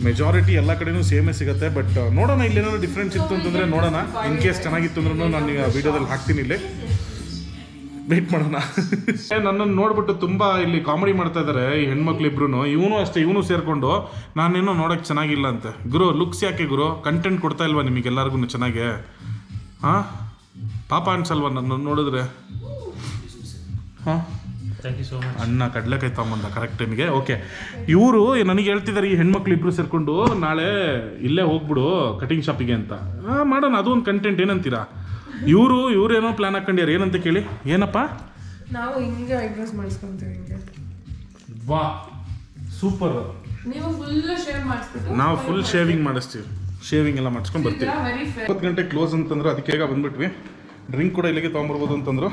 ಮೆಜಾರಿಟಿ ಎಲ್ಲ ಕಡೆನೂ ಸೇಮೇ ಸಿಗುತ್ತೆ, ಬಟ್ ನೋಡೋಣ ಇಲ್ಲಿ ಏನಾದ್ರು ಡಿಫ್ರೆನ್ಸ್ ಇತ್ತು ಅಂತಂದರೆ ನೋಡೋಣ. ಇನ್ ಕೇಸ್ ಚೆನ್ನಾಗಿತ್ತು ಅಂದ್ರೂ ನಾನು ಈಗ ವೀಡಿಯೋದಲ್ಲಿ ಹಾಕ್ತೀನಿ. ಇಲ್ಲಿ ವೆಯ್ಟ್ ಮಾಡೋಣ. ನನ್ನನ್ನು ನೋಡ್ಬಿಟ್ಟು ತುಂಬ ಇಲ್ಲಿ ಕಾಮಿಡಿ ಮಾಡ್ತಾ ಇದ್ದಾರೆ ಈ ಹೆಣ್ಮಕ್ಳು ಇಬ್ರು. ಇವನು ಅಷ್ಟೇ, ಇವನು ಸೇರಿಕೊಂಡು ನಾನೇನೋ ನೋಡೋಕ್ಕೆ ಚೆನ್ನಾಗಿಲ್ಲ ಅಂತೆ. ಗುರು, ಲುಕ್ಸ್ ಯಾಕೆ ಗುರು? ಕಂಟೆಂಟ್ ಕೊಡ್ತಾ ಇಲ್ವಾ ನಿಮಗೆಲ್ಲರಿಗೂ ಚೆನ್ನಾಗೆ? ಹಾಂ, ಪಾಪ ಅನ್ಸಲ್ವಾ ನನ್ನ ನೋಡಿದ್ರೆ? ಹಾಂ, ಥ್ಯಾಂಕ್ ಯು ಸೋ ಮಚ್. ಅಣ್ಣ ಕಡಲೆಕಾಯಿ ತಗೊಂಬಂದ ಕರೆಕ್ಟ್ ಟೈಮಿಗೆ. ಓಕೆ, ಇವರು ನನಗೆ ಹೇಳ್ತಿದ್ದಾರೆ ಈ ಹೆಣ್ಮಕ್ಳು ಇಬ್ಬರು ಸೇರಿಕೊಂಡು ನಾಳೆ ಇಲ್ಲೇ ಹೋಗ್ಬಿಡು ಕಟಿಂಗ್ ಶಾಪಿಗೆ ಅಂತ. ಮಾಡೋಣ, ಅದು ಒಂದು ಕಂಟೆಂಟ್. ಏನಂತೀರಾ? ಇವರೇನೋ ಪ್ಲಾನ್ ಹಾಕೊಂಡಿಯಾರ. ಏನಂತ ಕೇಳಿ? ಏನಪ್ಪ? ನಾವು ಹಿಂಗೆ ಐಬ್ರೋಸ್ ಮಾಡಿಸ್ಕೊಂತೀವಿ. ಹಿಂಗೆ ವಾ, ಸೂಪರ್. ನೀವು ಫುಲ್ ಶೇವ್ ಮಾಡಿಸ್ಬಿಟ್ಟು ನಾವು ಫುಲ್ ಶೇವಿಂಗ್ ಮಾಡಿಸ್ತೀವಿ. ಶೇವಿಂಗ್ ಎಲ್ಲ ಮಾಡಿಸ್ಕೊಂಡು ಬರ್ತೀವಿ. 20 ಗಂಟೆ ಕ್ಲೋಸ್ ಅಂತಂದ್ರೆ ಅದಕ್ಕೆ ಈಗ ಬಂದ್ಬಿಟ್ವಿ. ಡ್ರಿಂಕ್ ಕೂಡ ಇಲ್ಲಿಗೆ ತೊಗೊಂಬರ್ಬೋದು ಅಂತಂದ್ರು,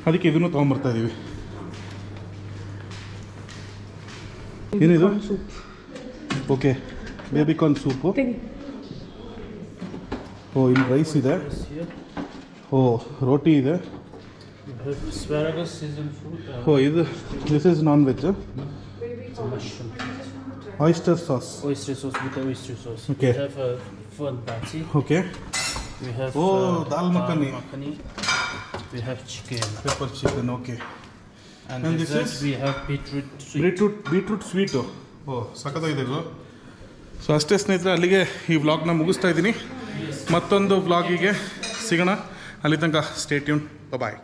ಅದಕ್ಕೆ ಇದನ್ನು ತೊಗೊಂಬರ್ತಾ ಇದ್ದೀವಿ. ಏನಿದು? Okay, baby corn soup. ಓ, ಇಲ್ಲಿ ರೈಸ್ ಇದೆ. ಓ, ರೋಟಿ ಇದೆ. Asparagus seasoned food. ಓ, this is non veg. Oyster sauce. Oyster sauce with the oyster sauce. Okay. We have fun patty. Okay. We have dal makhani. We have chicken. Pepper chicken. Okay. And this dessert, is? we have beetroot sweet. ಓ, ಸಖತ್ತಾಗಿದೆ ಇದು. So ಅಷ್ಟೇ ಸ್ನೇಹಿತರೆ, ಅಲ್ಲಿಗೆ ಈ ವ್ಲಾಗ್ನ ಮುಗಿಸ್ತಾ ಇದ್ದೀನಿ. ಮತ್ತೊಂದು ವ್ಲಾಗಿಗೆ ಸಿಗೋಣ. ಅಲ್ಲಿ ತನಕ ಸ್ಟೇ ಟ್ಯೂನ್. ಬಾಯ್.